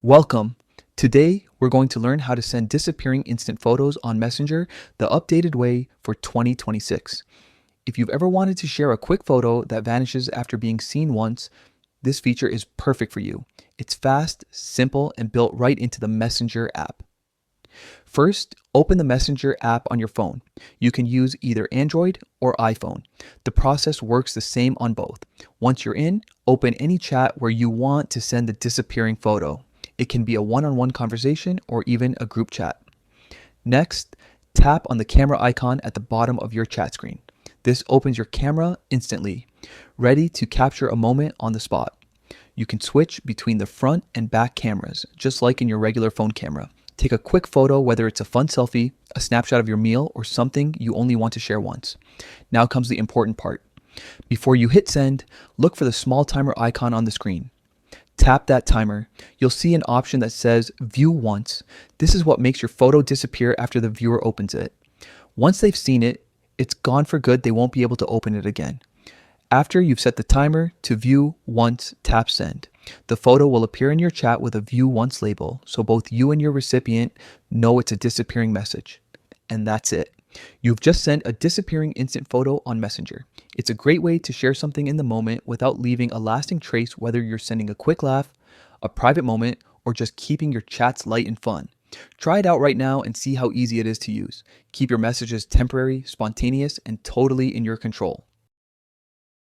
Welcome. Today, we're going to learn how to send disappearing instant photos on Messenger the updated way for 2026. If you've ever wanted to share a quick photo that vanishes after being seen once, this feature is perfect for you. It's fast, simple, and built right into the Messenger app. First, open the Messenger app on your phone. You can use either Android or iPhone. The process works the same on both. Once you're in, open any chat where you want to send the disappearing photo. It can be a one-on-one conversation or even a group chat. Next, tap on the camera icon at the bottom of your chat screen. This opens your camera instantly, ready to capture a moment on the spot. You can switch between the front and back cameras, just like in your regular phone camera. Take a quick photo, whether it's a fun selfie, a snapshot of your meal, or something you only want to share once. Now comes the important part. Before you hit send, look for the small timer icon on the screen. Tap that timer. You'll see an option that says View Once. This is what makes your photo disappear after the viewer opens it. Once they've seen it, it's gone for good. They won't be able to open it again. After you've set the timer to View Once, tap Send. The photo will appear in your chat with a View Once label, so both you and your recipient know it's a disappearing message. And that's it. You've just sent a disappearing instant photo on Messenger. It's a great way to share something in the moment without leaving a lasting trace, whether you're sending a quick laugh, a private moment, or just keeping your chats light and fun. Try it out right now and see how easy it is to use. Keep your messages temporary, spontaneous, and totally in your control.